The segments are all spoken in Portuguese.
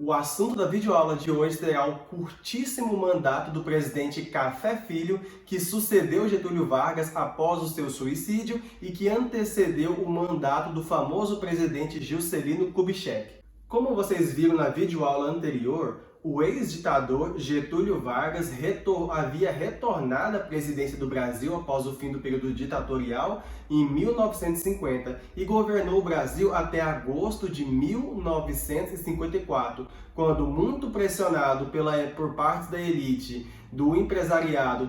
O assunto da videoaula de hoje será o curtíssimo mandato do presidente Café Filho, que sucedeu Getúlio Vargas após o seu suicídio e que antecedeu o mandato do famoso presidente Juscelino Kubitschek. Como vocês viram na videoaula anterior, o ex-ditador Getúlio Vargas havia retornado à presidência do Brasil após o fim do período ditatorial em 1950 e governou o Brasil até agosto de 1954, quando, muito pressionado por partes da elite, do empresariado,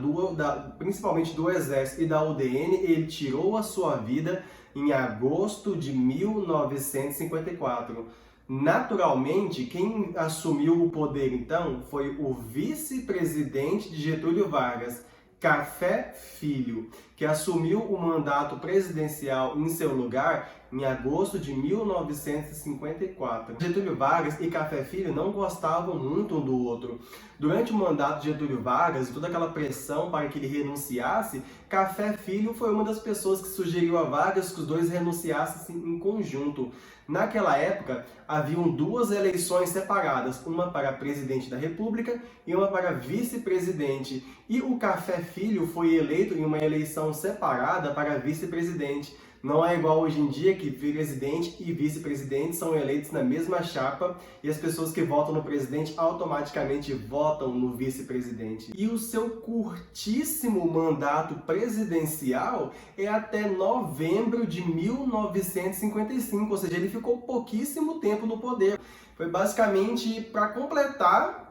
principalmente do Exército e da UDN, ele tirou a sua vida em agosto de 1954. Naturalmente, quem assumiu o poder então foi o vice-presidente de Getúlio Vargas, Café Filho, que assumiu o mandato presidencial em seu lugar em agosto de 1954. Getúlio Vargas e Café Filho não gostavam muito um do outro. Durante o mandato de Getúlio Vargas, toda aquela pressão para que ele renunciasse, Café Filho foi uma das pessoas que sugeriu a Vargas que os dois renunciassem em conjunto. Naquela época, haviam duas eleições separadas, uma para presidente da República e uma para vice-presidente. E o Café Filho foi eleito em uma eleição separada para vice-presidente. Não é igual hoje em dia que presidente e vice-presidente são eleitos na mesma chapa e as pessoas que votam no presidente automaticamente votam no vice-presidente. E o seu curtíssimo mandato presidencial é até novembro de 1955, ou seja, ele ficou pouquíssimo tempo no poder. Foi basicamente para completar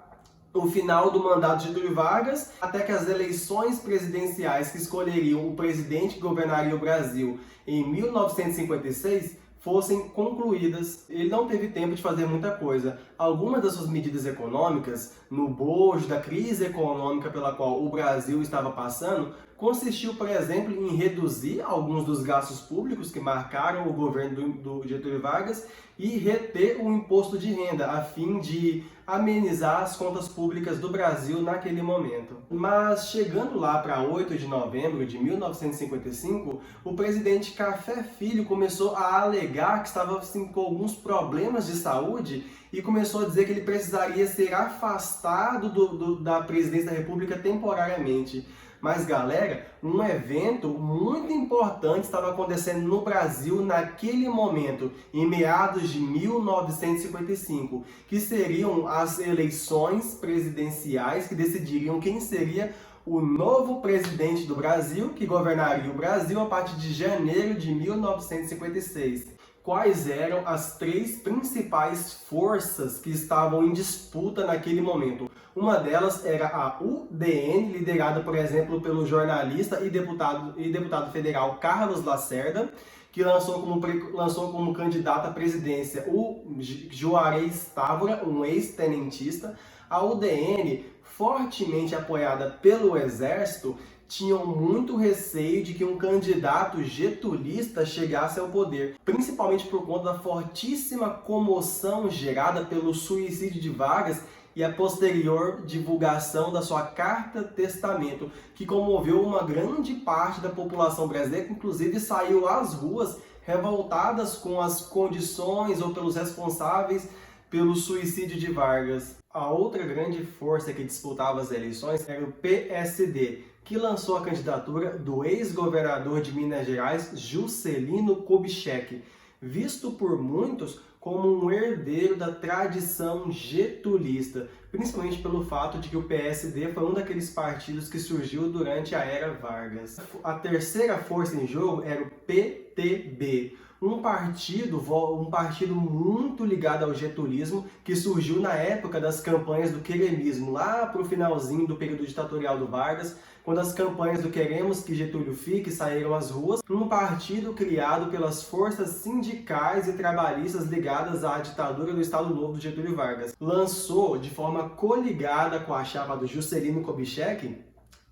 o final do mandato de Getúlio Vargas, até que as eleições presidenciais que escolheriam o presidente que governaria o Brasil em 1956 fossem concluídas. Ele não teve tempo de fazer muita coisa. Algumas das suas medidas econômicas, no bojo da crise econômica pela qual o Brasil estava passando, consistiu, por exemplo, em reduzir alguns dos gastos públicos que marcaram o governo do Getúlio Vargas e reter o imposto de renda, a fim de amenizar as contas públicas do Brasil naquele momento. Mas chegando lá para 8 de novembro de 1955, o presidente Café Filho começou a alegar que estava assim, com alguns problemas de saúde e começou a dizer que ele precisaria ser afastado da presidência da República temporariamente. Mas, galera, um evento muito importante estava acontecendo no Brasil naquele momento, em meados de 1955, que seriam as eleições presidenciais que decidiriam quem seria o novo presidente do Brasil, que governaria o Brasil a partir de janeiro de 1956. Quais eram as três principais forças que estavam em disputa naquele momento? Uma delas era a UDN, liderada, por exemplo, pelo jornalista e deputado federal Carlos Lacerda, que lançou como candidato à presidência o Juarez Távora, um ex-tenentista. A UDN, fortemente apoiada pelo Exército, tinham muito receio de que um candidato getulista chegasse ao poder, principalmente por conta da fortíssima comoção gerada pelo suicídio de Vargas e a posterior divulgação da sua carta testamento, que comoveu uma grande parte da população brasileira, que inclusive saiu às ruas revoltadas com as condições ou pelos responsáveis pelo suicídio de Vargas. A outra grande força que disputava as eleições era o PSD, que lançou a candidatura do ex-governador de Minas Gerais, Juscelino Kubitschek, visto por muitos como um herdeiro da tradição getulista, principalmente pelo fato de que o PSD foi um daqueles partidos que surgiu durante a era Vargas. A terceira força em jogo era o PTB, um partido muito ligado ao getulismo, que surgiu na época das campanhas do queremismo, lá para o finalzinho do período ditatorial do Vargas, quando as campanhas do Queremos que Getúlio fique saíram às ruas, um partido criado pelas forças sindicais e trabalhistas ligadas à ditadura do Estado Novo do Getúlio Vargas. Lançou de forma coligada com a chapa do Juscelino Kubitschek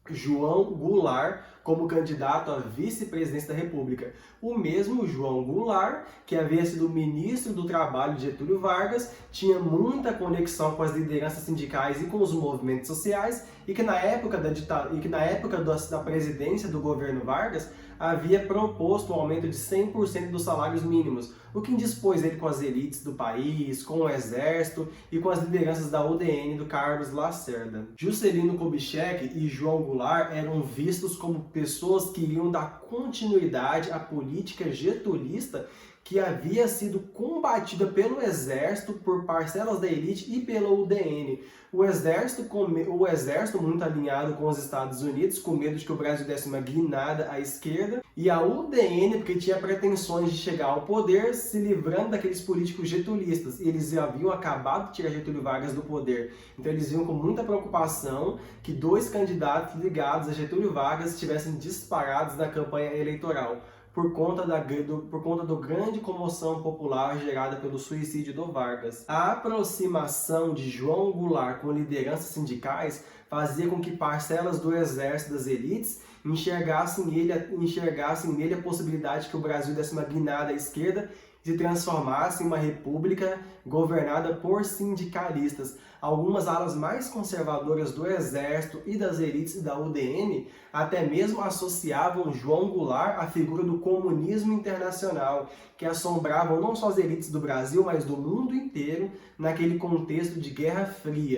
João Goulart como candidato à vice-presidência da República. O mesmo João Goulart, que havia sido ministro do Trabalho de Getúlio Vargas, tinha muita conexão com as lideranças sindicais e com os movimentos sociais, e que na época da presidência do governo Vargas havia proposto o aumento de 100% dos salários mínimos, o que indispôs ele com as elites do país, com o exército e com as lideranças da UDN do Carlos Lacerda. Juscelino Kubitschek e João Goulart eram vistos como pessoas que iriam dar continuidade à política getulista que havia sido combatida pelo exército, por parcelas da elite e pela UDN. O exército muito alinhado com os Estados Unidos, com medo de que o Brasil desse uma guinada à esquerda, e a UDN, porque tinha pretensões de chegar ao poder, se livrando daqueles políticos getulistas. Eles haviam acabado de tirar Getúlio Vargas do poder. Então eles viam com muita preocupação que dois candidatos ligados a Getúlio Vargas estivessem disparados na campanha eleitoral, por conta do grande comoção popular gerada pelo suicídio do Vargas. A aproximação de João Goulart com lideranças sindicais fazia com que parcelas do exército das elites enxergassem nele a possibilidade de que o Brasil desse uma guinada à esquerda e se transformasse em uma república governada por sindicalistas. Algumas alas mais conservadoras do exército e das elites e da UDN até mesmo associavam João Goulart à figura do comunismo internacional, que assombravam não só as elites do Brasil, mas do mundo inteiro, naquele contexto de Guerra Fria,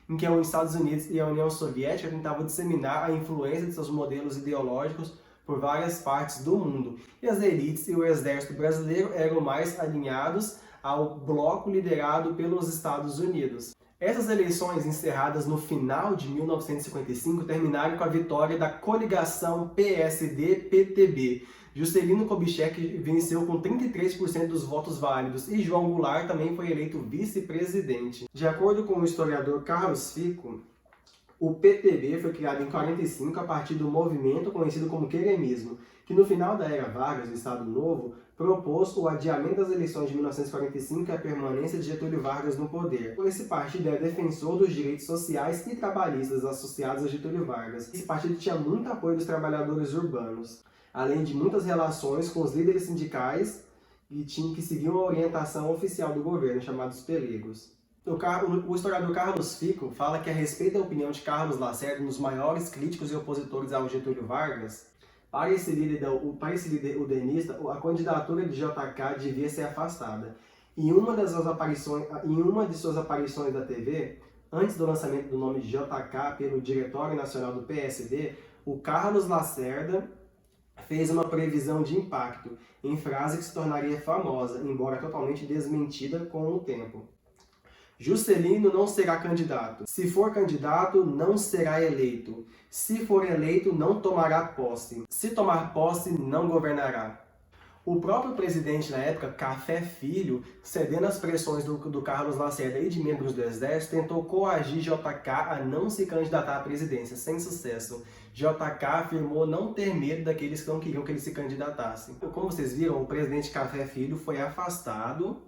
em que os Estados Unidos e a União Soviética tentavam disseminar a influência de seus modelos ideológicos por várias partes do mundo. E as elites e o exército brasileiro eram mais alinhados ao bloco liderado pelos Estados Unidos. Essas eleições, encerradas no final de 1955, terminaram com a vitória da coligação PSD-PTB. Juscelino Kubitschek venceu com 33% dos votos válidos e João Goulart também foi eleito vice-presidente. De acordo com o historiador Carlos Fico, o PTB foi criado em 1945 a partir do movimento conhecido como queremismo, que no final da era Vargas, do Estado Novo, propôs o adiamento das eleições de 1945 e a permanência de Getúlio Vargas no poder. Esse partido é defensor dos direitos sociais e trabalhistas associados a Getúlio Vargas. Esse partido tinha muito apoio dos trabalhadores urbanos, além de muitas relações com os líderes sindicais que seguiam a orientação oficial do governo, chamados pelegos. O historiador Carlos Fico fala que, a respeito da opinião de Carlos Lacerda, um dos maiores críticos e opositores ao Getúlio Vargas, para esse líder udenista, a candidatura de JK devia ser afastada. Em uma de suas aparições da TV, antes do lançamento do nome de JK pelo Diretório Nacional do PSD, o Carlos Lacerda fez uma previsão de impacto, em frase que se tornaria famosa, embora totalmente desmentida com o tempo. Juscelino não será candidato. Se for candidato, não será eleito. Se for eleito, não tomará posse. Se tomar posse, não governará. O próprio presidente na época, Café Filho, cedendo às pressões do Carlos Lacerda e de membros do Exército, tentou coagir JK a não se candidatar à presidência, sem sucesso. JK afirmou não ter medo daqueles que não queriam que ele se candidatasse. Como vocês viram, o presidente Café Filho foi afastado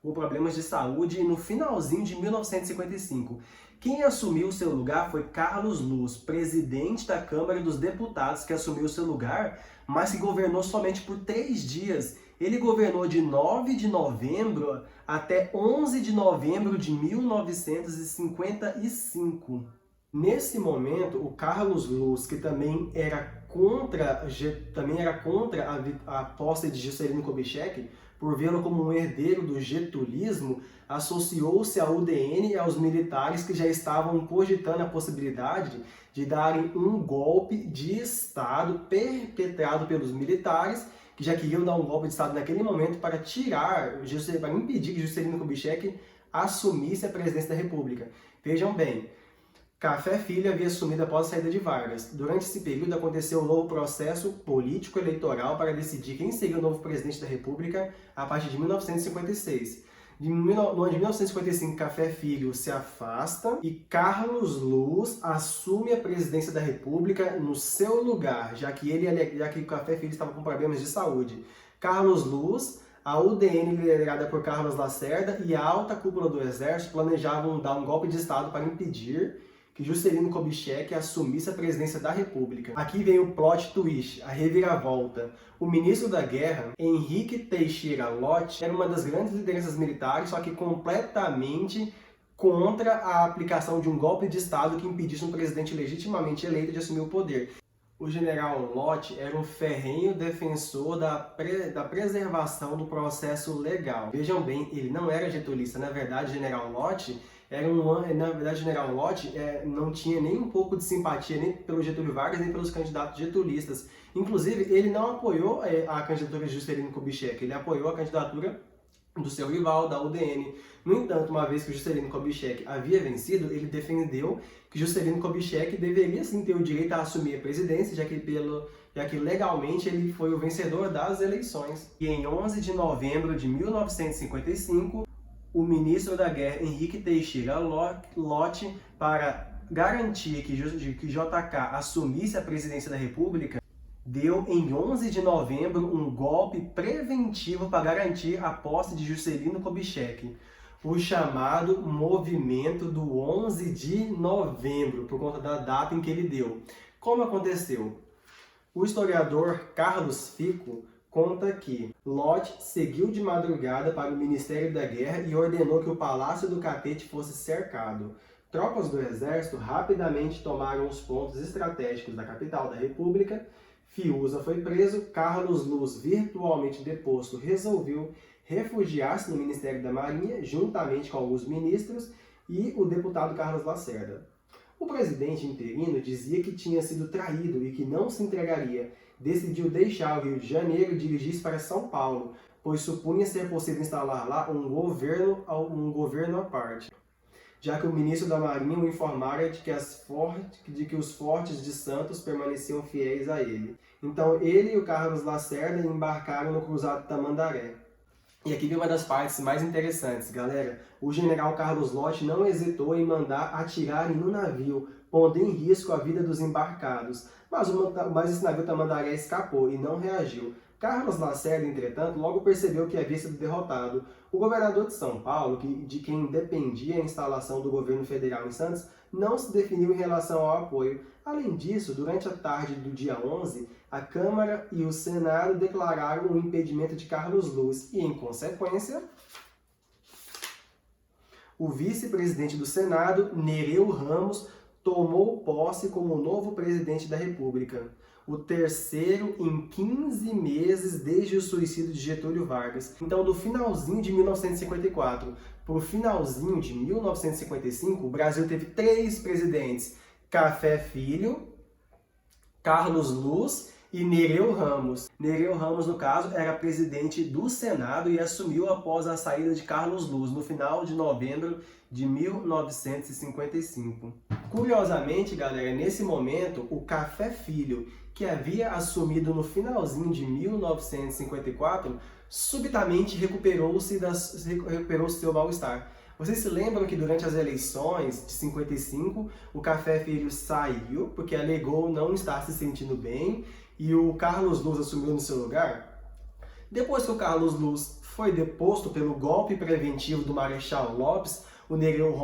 por problemas de saúde no finalzinho de 1955. Quem assumiu seu lugar foi Carlos Luz, presidente da Câmara dos Deputados, que assumiu seu lugar, mas que governou somente por 3 dias. Ele governou de 9 de novembro até 11 de novembro de 1955. Nesse momento, o Carlos Luz, que também era contra a posse de Juscelino Kubitschek, por vê-lo como um herdeiro do getulismo, associou-se à UDN e aos militares que já estavam cogitando a possibilidade de darem um golpe de Estado perpetrado pelos militares, que já queriam dar um golpe de Estado naquele momento para impedir que Juscelino Kubitschek assumisse a presidência da República. Vejam bem, Café Filho havia assumido após a saída de Vargas. Durante esse período aconteceu um novo processo político-eleitoral para decidir quem seria o novo presidente da República a partir de 1956. No ano de 1955, Café Filho se afasta e Carlos Luz assume a presidência da República no seu lugar, já que o Café Filho estava com problemas de saúde. Carlos Luz, a UDN liderada por Carlos Lacerda e a alta cúpula do Exército planejavam dar um golpe de Estado para impedir que Juscelino Kubitschek assumisse a presidência da República. Aqui vem o plot twist, a reviravolta. O ministro da Guerra, Henrique Teixeira Lott, era uma das grandes lideranças militares, só que completamente contra a aplicação de um golpe de Estado que impedisse um presidente legitimamente eleito de assumir o poder. O general Lott era um ferrenho defensor da preservação do processo legal. Vejam bem, ele não era getulista. Na verdade, o general Lott não tinha nem um pouco de simpatia nem pelo Getúlio Vargas, nem pelos candidatos getulistas. Inclusive, ele não apoiou a candidatura de Juscelino Kubitschek, ele apoiou a candidatura do seu rival, da UDN. No entanto, uma vez que Juscelino Kubitschek havia vencido, ele defendeu que Juscelino Kubitschek deveria sim ter o direito a assumir a presidência, já que legalmente ele foi o vencedor das eleições. E em 11 de novembro de 1955, o ministro da Guerra, Henrique Teixeira Lott, para garantir que JK assumisse a presidência da República, deu em 11 de novembro um golpe preventivo para garantir a posse de Juscelino Kubitschek, o chamado Movimento do 11 de novembro, por conta da data em que ele deu. Como aconteceu? O historiador Carlos Fico conta que Lott seguiu de madrugada para o Ministério da Guerra e ordenou que o Palácio do Catete fosse cercado. Tropas do exército rapidamente tomaram os pontos estratégicos da capital da República. Fiuza foi preso, Carlos Luz, virtualmente deposto, resolveu refugiar-se no Ministério da Marinha, juntamente com alguns ministros e o deputado Carlos Lacerda. O presidente interino dizia que tinha sido traído e que não se entregaria. Decidiu deixar o Rio de Janeiro e dirigir-se para São Paulo, pois supunha ser possível instalar lá um governo à parte, já que o ministro da Marinha o informara de que os fortes de Santos permaneciam fiéis a ele. Então ele e o Carlos Lacerda embarcaram no cruzado Tamandaré. E aqui vem uma das partes mais interessantes, galera. O general Carlos Lott não hesitou em mandar atirarem no navio, pondo em risco a vida dos embarcados. Mas esse navio Tamandaré escapou e não reagiu. Carlos Lacerda, entretanto, logo percebeu que havia sido derrotado. O governador de São Paulo, de quem dependia a instalação do governo federal em Santos, não se definiu em relação ao apoio. Além disso, durante a tarde do dia 11, a Câmara e o Senado declararam o impedimento de Carlos Luz e, em consequência, o vice-presidente do Senado, Nereu Ramos, tomou posse como novo presidente da República, o terceiro em 15 meses desde o suicídio de Getúlio Vargas. Então, do finalzinho de 1954 para o finalzinho de 1955, o Brasil teve 3 presidentes: Café Filho, Carlos Luz e Nereu Ramos. Nereu Ramos, no caso, era presidente do Senado e assumiu após a saída de Carlos Luz, no final de novembro de 1955. Curiosamente, galera, nesse momento, o Café Filho, que havia assumido no finalzinho de 1954, subitamente recuperou seu mal-estar. Vocês se lembram que durante as eleições de 55, o Café Filho saiu porque alegou não estar se sentindo bem e o Carlos Luz assumiu no seu lugar? Depois que o Carlos Luz foi deposto pelo golpe preventivo do Marechal Lopes, o Nereu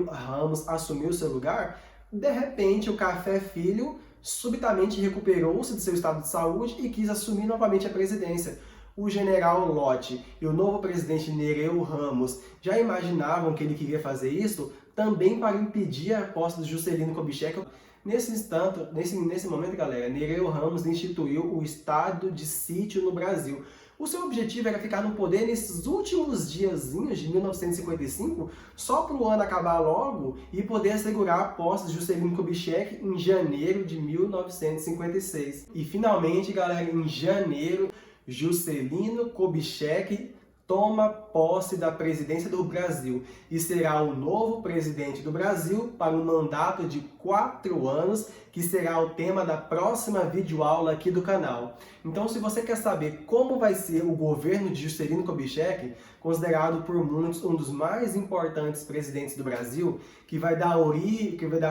Ramos assumiu seu lugar, de repente o Café Filho subitamente recuperou-se de seu estado de saúde e quis assumir novamente a presidência. O general Lott e o novo presidente Nereu Ramos já imaginavam que ele queria fazer isso também para impedir a posse de Juscelino Kubitschek. Nesse momento, galera, Nereu Ramos instituiu o estado de sítio no Brasil. O seu objetivo era ficar no poder nesses últimos diazinhos de 1955, só para o ano acabar logo e poder assegurar a posse de Juscelino Kubitschek em janeiro de 1956. E finalmente, galera, em janeiro, Juscelino Kubitschek toma posse da presidência do Brasil e será o novo presidente do Brasil para um mandato de 4 anos, que será o tema da próxima videoaula aqui do canal. Então, se você quer saber como vai ser o governo de Juscelino Kubitschek, considerado por muitos um dos mais importantes presidentes do Brasil, que vai dar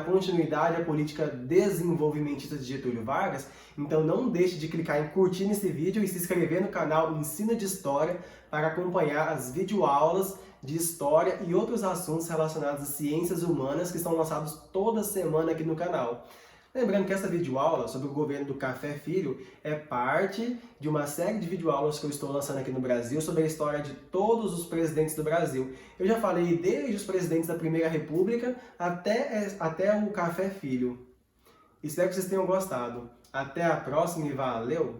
continuidade à política desenvolvimentista de Getúlio Vargas, então não deixe de clicar em curtir nesse vídeo e se inscrever no canal Ensino de História para acompanhar as videoaulas de História e outros assuntos relacionados às ciências humanas que são lançados toda semana aqui no canal. Lembrando que essa videoaula sobre o governo do Café Filho é parte de uma série de videoaulas que eu estou lançando aqui no Brasil sobre a história de todos os presidentes do Brasil. Eu já falei desde os presidentes da Primeira República até o Café Filho. Espero que vocês tenham gostado. Até a próxima e valeu!